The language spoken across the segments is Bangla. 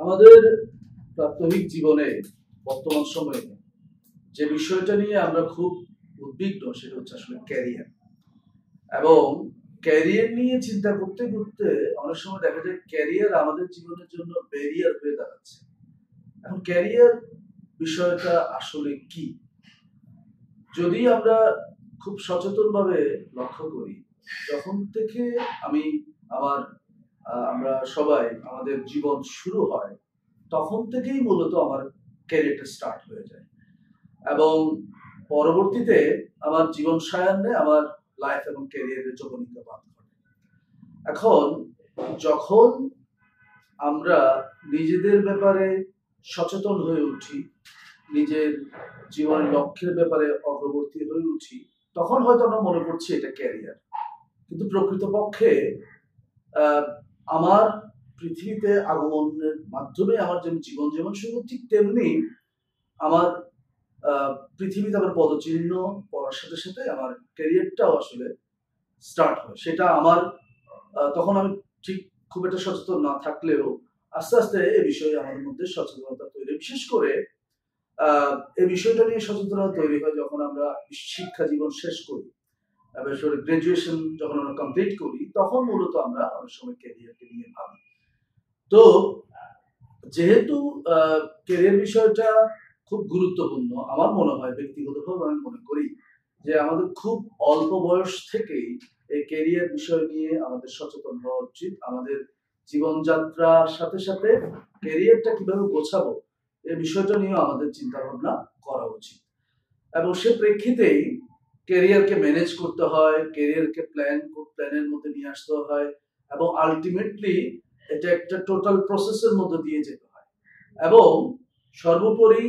আমাদের প্রাত্যহিক জীবনে বর্তমান সময়ে যে বিষয়টা নিয়ে আমরা খুব উদ্বিগ্ন সেটা হচ্ছে আসলে ক্যারিয়ার। এবং ক্যারিয়ার নিয়ে চিন্তা করতে করতে অনেক সময় দেখা যায় ক্যারিয়ার আমাদের জীবনের জন্য ব্যারিয়ার হয়ে দাঁড়াচ্ছে। এখন ক্যারিয়ার বিষয়টা আসলে কি? যদি আমরা খুব সচেতনভাবে লক্ষ্য করি, যখন থেকে আমি আমার আমরা সবাই আমাদের জীবন শুরু হয় তখন থেকেই মূলত আমার ক্যারিয়ারটা স্টার্ট হয়ে যায় এবং পরবর্তীতে আমার জীবন সায়ান্নে আমার লাইফ এবং ক্যারিয়ারের যৌবনিকতা ঘটে। এখন যখন আমরা নিজেদের ব্যাপারে সচেতন হয়ে উঠি, নিজের জীবনের লক্ষ্যের ব্যাপারে অগ্রবর্তী হয়ে উঠি, তখন হয়তো আমরা মনে করছি এটা ক্যারিয়ার। কিন্তু প্রকৃতপক্ষে আমার পৃথিবীতে আগমনের মাধ্যমে আমার যেমন জীবন শুরু, ঠিক তেমনি আমার পৃথিবীতে আমার পদচিহ্ন পড়ার সাথে সাথে আমার ক্যারিয়ারটাও আসলে স্টার্ট হয়। সেটা আমার তখন আমি ঠিক খুব একটা সচেতন না থাকলেও আস্তে আস্তে এ বিষয়ে আমাদের মধ্যে সচেতনতা তৈরি, বিশেষ করে এই বিষয়টা নিয়ে সচেতনতা তৈরি হয় যখন আমরা শিক্ষা জীবন শেষ করি, গ্রাজুয়েশন যখন আমরা কমপ্লিট করি, তখন মূলত আমরা অনেক সময় ক্যারিয়ারকে নিয়ে ভাবি। তো যেহেতু ক্যারিয়ার বিষয়টা খুব গুরুত্বপূর্ণ, আমার মনে হয় ব্যক্তিগতভাবে আমি মনে করি যে আমাদের খুব অল্প বয়স থেকেই এই ক্যারিয়ার বিষয় নিয়ে আমাদের সচেতন হওয়া উচিত। আমাদের জীবনযাত্রার সাথে সাথে ক্যারিয়ারটা কিভাবে গোছাবো এই বিষয়টা নিয়ে আমাদের চিন্তা ভাবনা করা উচিত। এবং সে প্রেক্ষিতেই ক্যারিয়ারকে ম্যানেজ করতে হয়, ক্যারিয়ারকে প্ল্যানের মধ্যে নিয়ে আসতে হয় এবং আলটিমেটলি এটা একটা টোটাল প্রসেসের মধ্যে দিয়ে যেতে হয়। এবং সর্বোপরি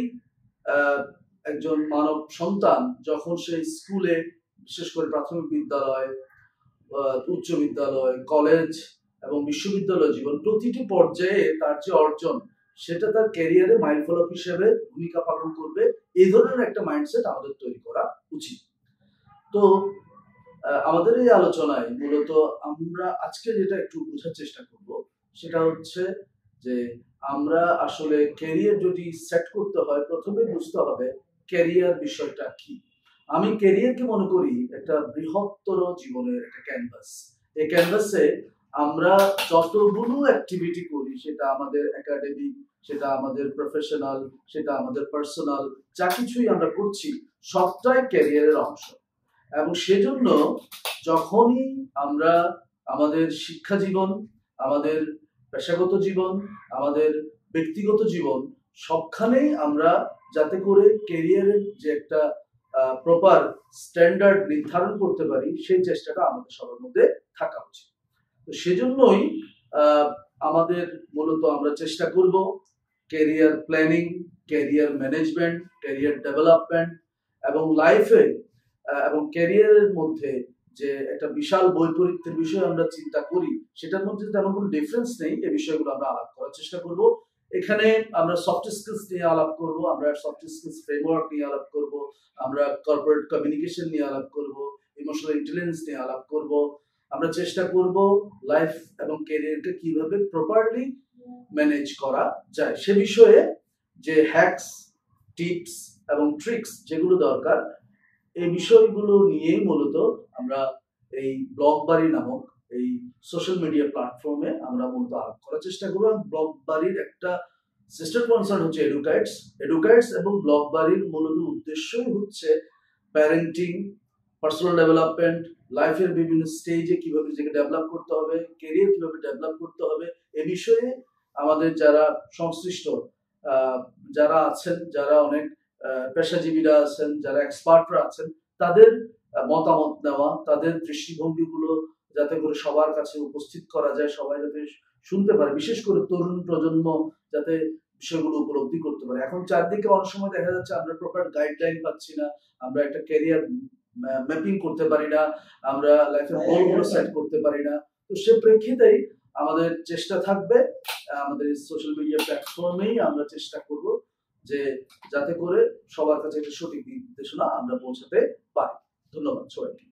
একজন মানব সন্তান যখন সেই স্কুলে, বিশেষ করে প্রাথমিক বিদ্যালয়, উচ্চ বিদ্যালয়, কলেজ এবং বিশ্ববিদ্যালয় জীবন, প্রতিটি পর্যায়ে তার যে অর্জন সেটা তার ক্যারিয়ারে মাইলফলক হিসেবে ভূমিকা পালন করবে। এই ধরনের একটা মাইন্ডসেট আমাদের তৈরি করা উচিত। তো আমাদের এই আলোচনায় মূলত আমরা আজকে যেটা একটু বোঝার চেষ্টা করব সেটা হচ্ছে যে আমরা আসলে ক্যারিয়ার যদি সেট করতে হয়, প্রথমে বুঝতে হবে ক্যারিয়ার বিষয়টা কি। আমি ক্যারিয়ারকে মনে করি একটা বৃহত্তর জীবনের একটা ক্যানভাস। এই ক্যানভাসে আমরা যতগুলো অ্যাক্টিভিটি করি, সেটা আমাদের একাডেমিক, সেটা আমাদের প্রফেশনাল, সেটা আমাদের পার্সোনাল, যা কিছুই আমরা করছি সবটাই ক্যারিয়ারের অংশ। এবং সেজন্য যখনই আমরা আমাদের শিক্ষা জীবন, আমাদের পেশাগত জীবন, আমাদের ব্যক্তিগত জীবন, সবখানেই আমরা যাতে করে ক্যারিয়ারের যে একটা প্রপার স্ট্যান্ডার্ড নির্ধারণ করতে পারি, সেই চেষ্টাটা আমাদের সবার মধ্যে থাকা উচিত। তো সেজন্যই আমাদের মূলত আমরা চেষ্টা করব career planning, career management, career development এবং লাইফে এবং ক্যারিয়ারের মধ্যে যে একটা বিশাল বৈপরীত্যের বিষয় আমরা চিন্তা করি, সেটার মধ্যে তেমন কোনো ডিফারেন্স নেই। এই বিষয়গুলো আমরা আলাপ করার চেষ্টা করব। এখানে আমরা সফট স্কিলস নিয়ে আলাপ করব, আমরা সফট স্কিলস ফ্রেমওয়ার্ক নিয়ে আলাপ করব, আমরা কর্পোরেট কমিউনিকেশন নিয়ে আলাপ করব, ইমোশনাল ইন্টেলিজেন্স নিয়ে আলাপ করব। আমরা চেষ্টা করব লাইফ এবং ক্যারিয়ারকে কিভাবে প্রপারলি ম্যানেজ করা যায় সে বিষয়ে যে হ্যাকস, টিপস এবং ট্রিক্স যেগুলো দরকার, এই বিষয়গুলো নিয়েই মূলত আমরা এই ব্লগবাড়ি নামক এই সোশ্যাল মিডিয়া প্ল্যাটফর্মে আমরা মূলত আলাপ করার চেষ্টা করব। ব্লগবাড়ির একটা সিস্টার কনসার্ন হচ্ছে এডুকাইটস এবং ব্লগবাড়ির মূলত উদ্দেশ্যই হচ্ছে প্যারেন্টিং, পার্সোনাল ডেভেলপমেন্ট, লাইফের বিভিন্ন স্টেজে কিভাবে নিজেকে ডেভেলপ করতে হবে, ক্যারিয়ার কিভাবে ডেভেলপ করতে হবে, এ বিষয়ে আমাদের যারা সংশ্লিষ্ট যারা আছেন, যারা অনেক পেশাজীবীরা আছেন, যারা এক্সপার্টরা আছেন, তাদের মতামত নেওয়া, তাদের দৃষ্টিভঙ্গিগুলো যাতে করে সবার কাছে উপস্থিত করা যায়, সবাই যাতে শুনতে পারে, বিশেষ করে তরুণ প্রজন্ম যাতে বিষয়গুলো উপলব্ধি করতে পারে। এখন চারদিকে অনেক সময় দেখা যাচ্ছে আমরা প্রপার গাইডলাইন পাচ্ছি না, আমরা একটা ক্যারিয়ার ম্যাপিং করতে পারি না, আমরা লাইফের গোলগুলো সেট করতে পারি না। তো সে প্রেক্ষিতেই আমাদের চেষ্টা থাকবে, আমাদের সোশ্যাল মিডিয়া প্ল্যাটফর্মেই আমরা চেষ্টা করব যে যাতে করে সবার কাছে একটা সঠিক নির্দেশনা আমরা পৌঁছাতে পারি। ধন্যবাদ সবাইকে।